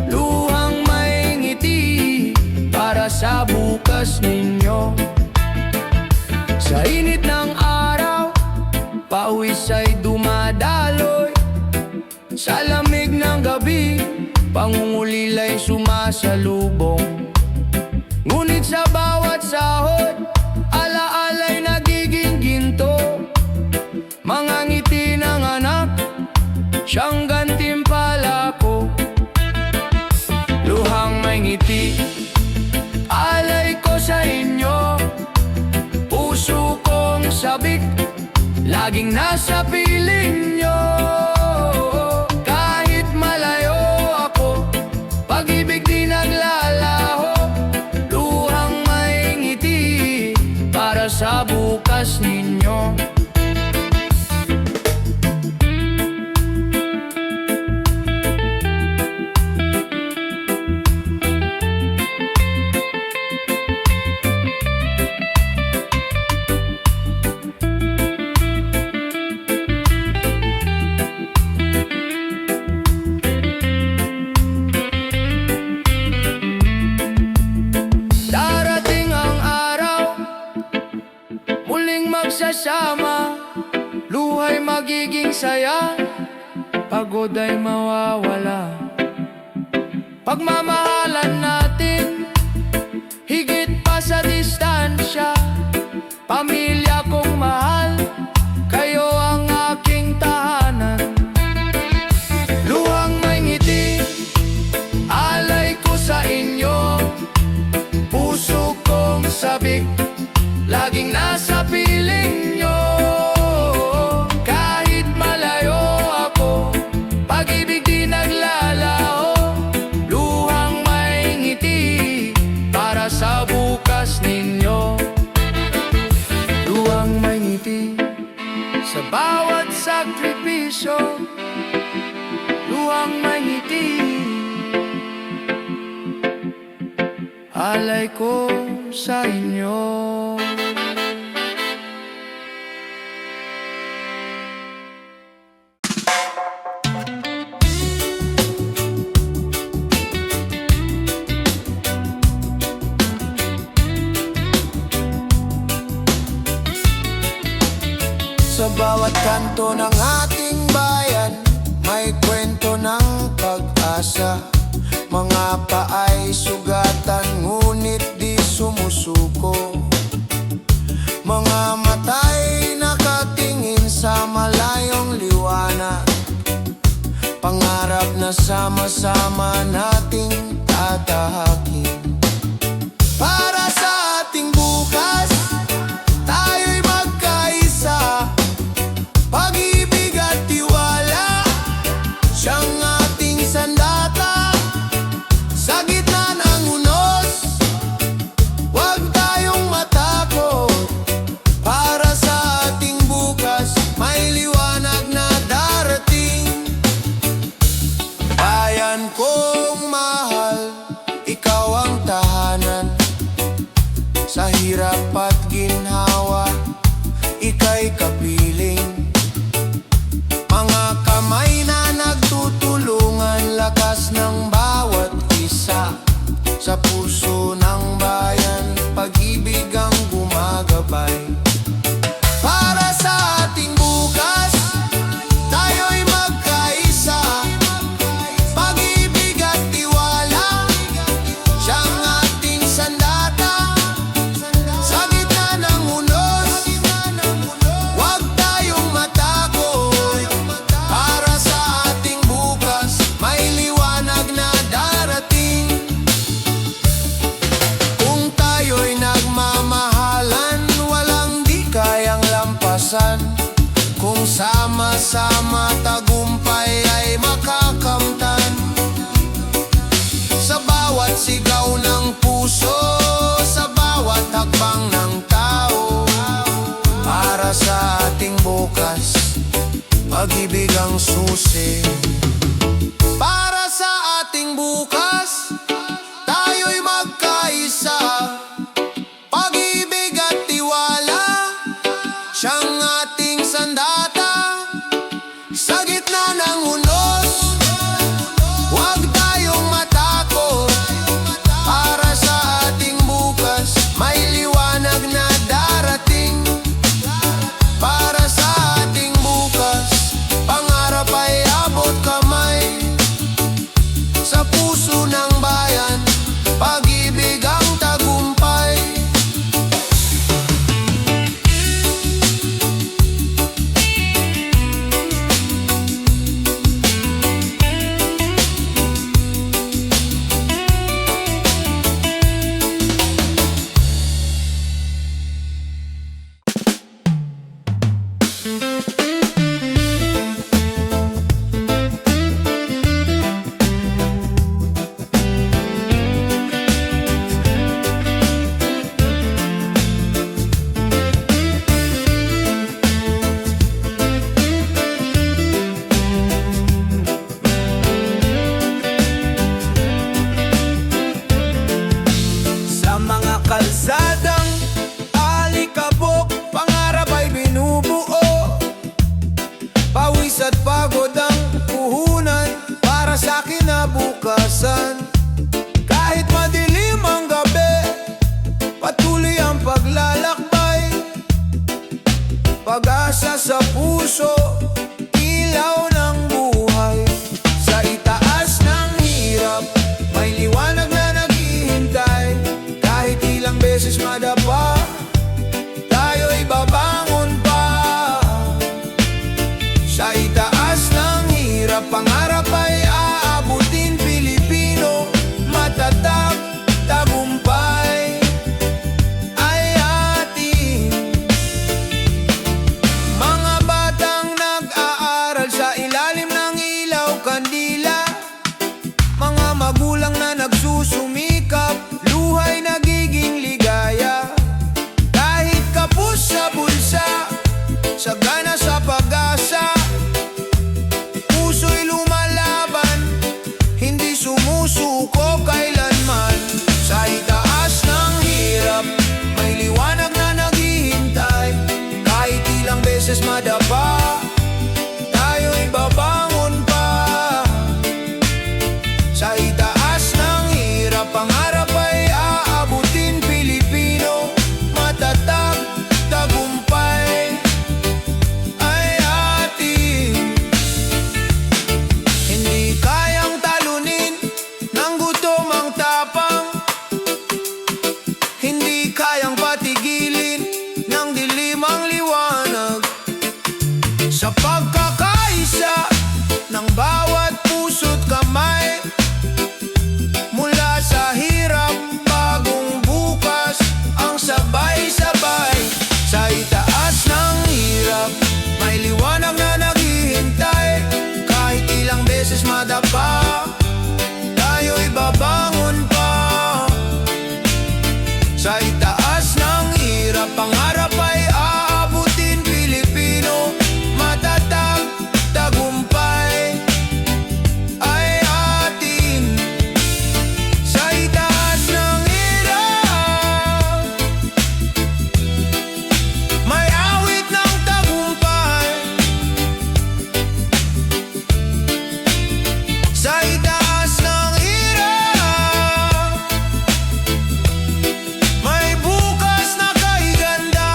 Luhang may ngiti, para sa bukas ninyo. Sa init ng araw, pawis ay dumadaloy. Sa lamig ng gabi, pangungulila'y sumasalubong. Ngunit sa bawat sahod, alaala'y nagiging ginto. Mga ngiti ng anak, siyang gantimpala sabik, laging nasa piling nyo. Kahit malayo ako, pag-ibig di naglalaho. Luhang may ngiti para sa bukas ninyo. Darating ang araw, muling magsasama. Luhay magiging saya, pagod ay mawawala. Pagmamahalan natin, higit pa sa distansya. Pamilya kong mahal, kayo ang aking tahanan. Luhang may ngiti, alay ko sa inyo. Puso kong sabik, laging nasa piling nyo. Kahit malayo ako, pag-ibig di naglalaho. Luhang may ngiti para sa bukas ninyo. Luhang may ngiti sa bawat sakripisyo. Luhang may ngiti, alay ko sa inyo. Sa bawat kanto ng ating bayan, may kwento ng pag-asa. Mga paay sugatan, ngunit di sumusuko. Mga matay nakatingin sa malayong liwanag. Pangarap na sama-sama nating tatahakin. Para sa ating bukas, tayo'y magkaisa. Pag-ibig at tiwala, siyang ating sandata. Sa gitna ng unos, huwag tayong matakot. Para sa ating bukas, may liwanag na darating. Bayan kong mahal, ikaw ang tahanan. Sa hirap at ginhawa, ika'y kapiling. Mga kamay na nagtutulungan, lakas ng bawat isa. Sa puso ng bayan, pag-ibig ang gumagabay. Para sa ating bukas, tayo'y magkaisa. Pag-ibig at tiwala, siyang ating sandata. Sa gitna ng unos, huwag tayong matakot. Para sa ating bukas, may liwanag na darating. Kung tayo'y nagmamahalan, walang di kayang lampasan. Kung sama-sama, tagumpay ay makakamtan. Sa bawat sigaw ng puso, sa bawat hakbang ng tao. Para sa ating bukas, pag-ibig ang susi. Para sa ating bukas, tayo'y magkaisa. Pag-ibig at tiwala, siyang ating sandata. Sa gitna ng unos, huwag tayong matakot. Para sa ating bukas, may liwanag na darating. Para sa ating bukas, pangarap ay abot kamay. pag-asa sa puso, ilaw ng buhay. Sa itaas ng hirap, may liwanag na naghihintay. Kahit ilang beses madapa, tayo'y babangon pa. Sa itaas ng hirap, pangarap ay aabutin. Pilipino, matatag, tagumpay ay atin. Mga batang nag-aaral sa ilalim ng ilaw kandila, mga magulang na nagsusumikap, luhay nagiging ligaya. Kahit kapos sa bulsa, sagana sa pag-asa, puso'y lumalaban, hindi sumusuko kailanman. Sa itaas ng hirap, may liwanag na naghihintay. Kahit ilang beses madapa, tayo'y babangon pa. Sa itaas ng hirap, pangarap ay aabutin. Pilipino, matatag, tagumpay ay atin. Hindi kayang talunin ng gutom ang tapang, hindi kayang patigilin ng dilim ang liwanag. Sa pagkakaisa ng bawat puso't kamay, mula sa hirap, bagong bukas ang sabay-sabay. Sa itaas ng hirap, may liwanag na naghihintay. Kahit ilang beses madapa, tayo'y babangon pa. Sa itaas ng hirap, pangarap ay aabutin. Pilipino, matatag, tagumpay ay atin. Sa itaas ng hirap, may awit ng tagumpay. Sa itaas ng hirap, may bukas na kahiganda.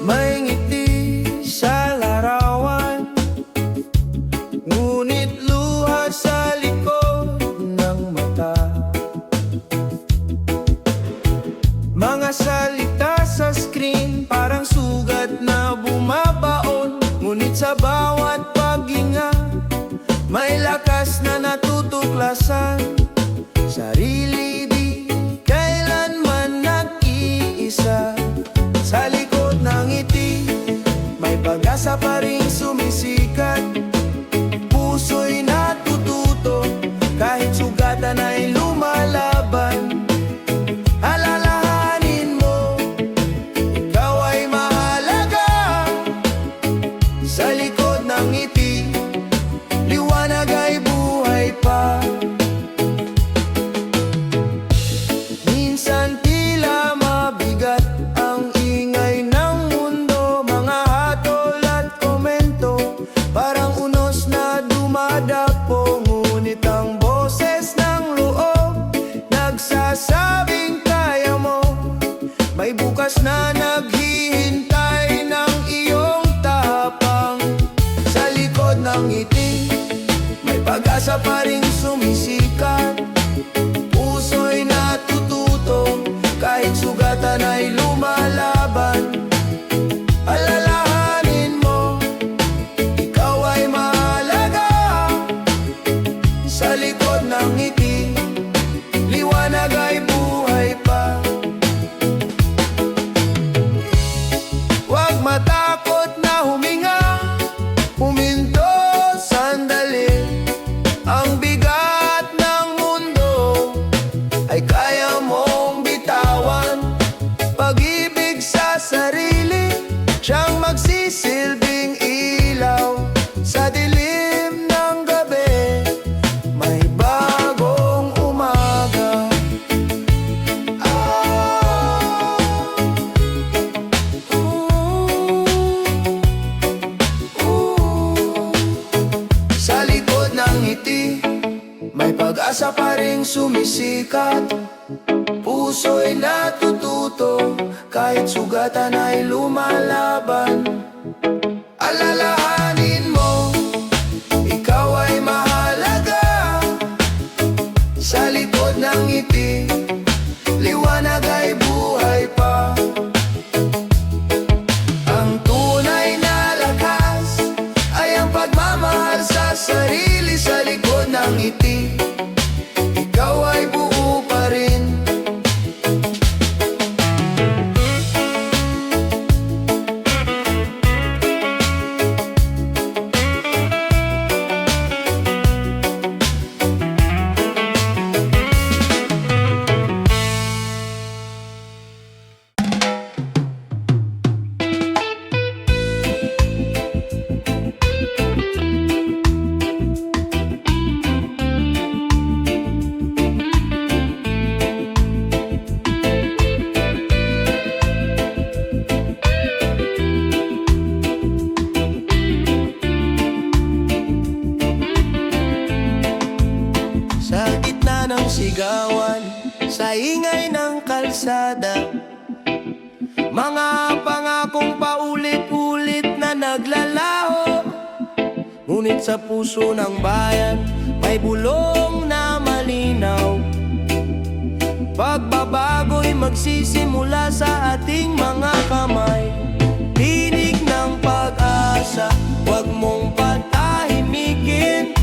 May ngiti sa larawan, ngunit luha sa likod ng mata. Mga salita sa screen, parang sugat na bumabaon. Ngunit sa bawat paghinga, may lakas na natutuklasan. Sarili di kailanman nag-iisa. Sa likod ng ngiti, may pag-asa pa rin sumisikat. Puso'y natututo, kahit sugatan ay lumalaban. Alalahanin mo, ikaw ay mahalaga. Sa likod ng ngiti, liwanag ay buhay pa. Minsan tila mabigat ang ingay ng mundo, mga hatol at komento, parang unos na dumadapo. Ngunit ang boses ng loob, nagsasabing kaya mo. May bukas na naghihintay ng iyong tapang. Sa likod ng ngiti, may pag-asa pa rin sumisikat. Puso'y natututo, kahit sugatan ay lumalaban. Alalahanin mo, ikaw ay mahalaga. Sa likod ng ngiti, liwanag ay buhay pa. Huwag matakot Siyang magsisilbing ilaw sa dilim ng gabi. May bagong umaga. Sa likod ng ngiti, may pag-asa pa ring sumisikat. Puso'y natututo, kahit sugatan ay lumalaban. Alalahanin mo, ikaw ay mahalaga. Sa likod ng ngiti, liwanag ay buhay pa. Ang tunay na lakas ay ang pagmamahal sa sarili. Sa likod ng ngiti, ikaw ay buo pa rin. Sa gitna ng sigawan, sa ingay ng kalsada, mga pangakong paulit-ulit na naglalaho. Ngunit sa puso ng bayan, may bulong na malinaw. Pagbabago'y magsisimula sa ating mga kamay. Tinig ng pag-asa, huwag mong patahimikin.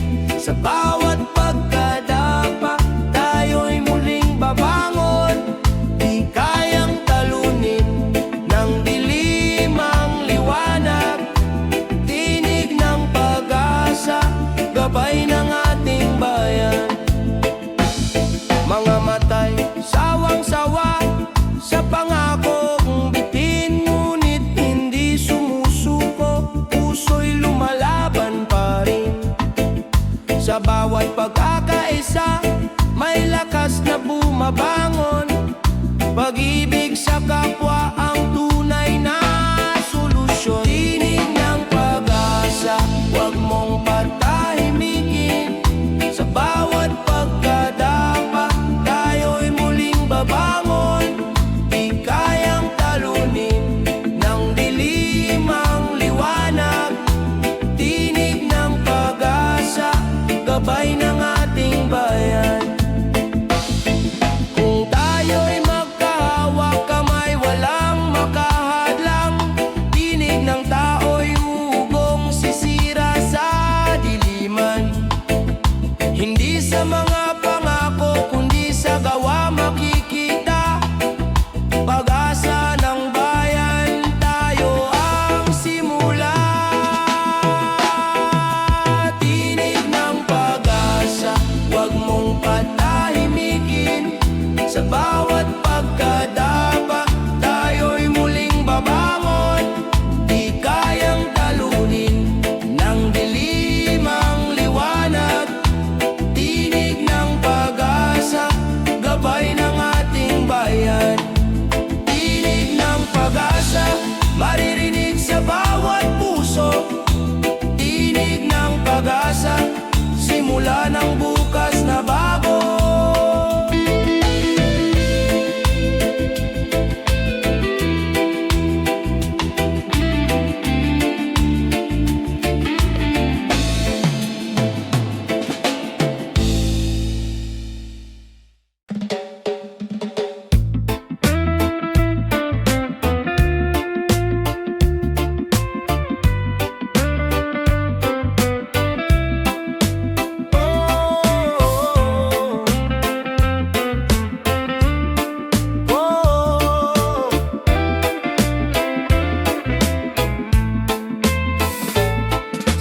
Sa bawat pagkadapa, tayo'y muling babangon. Di kayang talunin ng dilim ang liwanag. Tinig ng pag-asa, gabay ng ating bayan. Mga matay, sawang-sawa sa pangakong bitin. Ngunit hindi sumusuko, puso'y lumalaban pa rin. Sa bawat pagkakaisa, may lakas na bumabangon. Pag-ibig sa kapwa ang tunay na solusyon. Tinig ng pag-asa, huwag mong patahimikin. Sa bawat pagkadapa, tayo'y muling babangon. Di kayang talunin ng dilim ang liwanag. Tinig ng pag-asa, gabay ng ating bayan. Kung tayo'y magkahawak kamay, walang makahadlang. Tinig ng tao'y ugong sisira sa diliman. Hindi sa mga pangako, kundi sa gawa makikita. Pag-asa ng bayan, tayo ang simula. Tinig ng pag-asa, huwag mong patahimikin. Sa bawat pagkadapa, tayo'y muling babangon. Di kayang talunin ng dilim ang liwanag. Tinig ng pag-asa, gabay ng ating bayan. Tinig ng pag-asa, maririnig sa bawat puso. Tinig ng pag-asa, simula ng bukas na bago.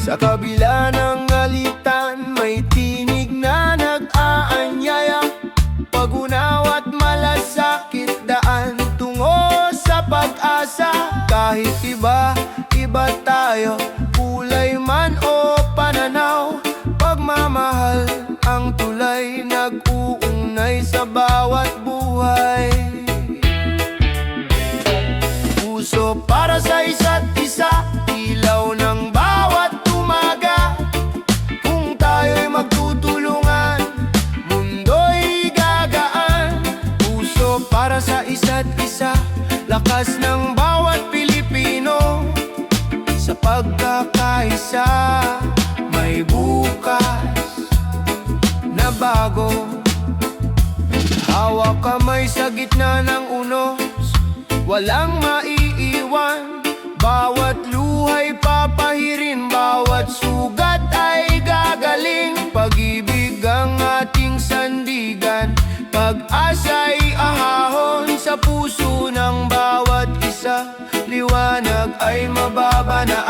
Sa kabila ng alitan, may tinig na nag-aanyaya. Pag-unaw at malasakit, daan tungo sa pag-asa. Kahit Kahit iba tayo, kulay man o pananaw, pagmamahal ang tulay, nag-uunay sa bawat buhay. Puso para sa isa't isa, ilaw ng bawat umaga. Kung tayo'y magtutulungan, mundo'y gagaan. Puso para sa isa't isa, lakas ng bawat Pilipino. Sa pagkakaisa, may bukas na bago. Hawak kamay sa gitna ng unos, walang maiiwan. Bawat luhay papahirin, bawat sugat ay gagaling. Pag-ibig ang ating sandigan, pag-asa'y ahahon sa puso ng bawat isa. Liwanag ay mababanaan.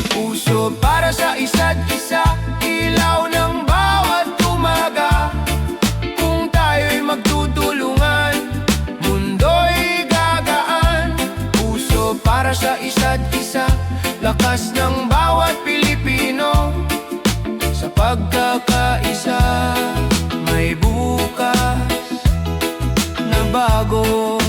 Puso para sa isa't isa, ilaw ng bawat umaga. Kung tayo'y magtutulungan, mundo'y gagaan. Puso para sa isa't isa, lakas ng bawat Pilipino. Sa pagkakaisa, may bukas na bago.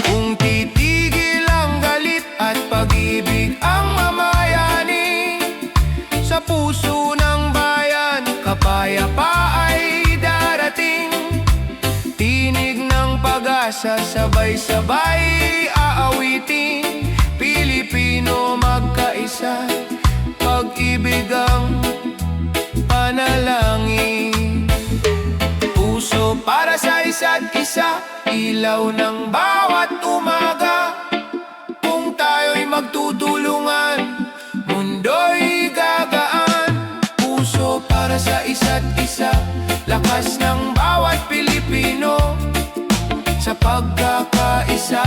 Kung titigil ang galit at pag-ibig ang mamayani, sa puso ng bayan, kapayapa ay darating. Tinig ng pag-asa, sabay-sabay aawitin. Pilipino magkaisa, pag-ibig ang panalangin. Puso para sa isa't isa, ilaw ng bawat umaga. Kung tayo'y magtutulungan, mundo'y gagaan. Puso para sa isa't isa, lakas ng bawat Pilipino. Sa pagkakaisa,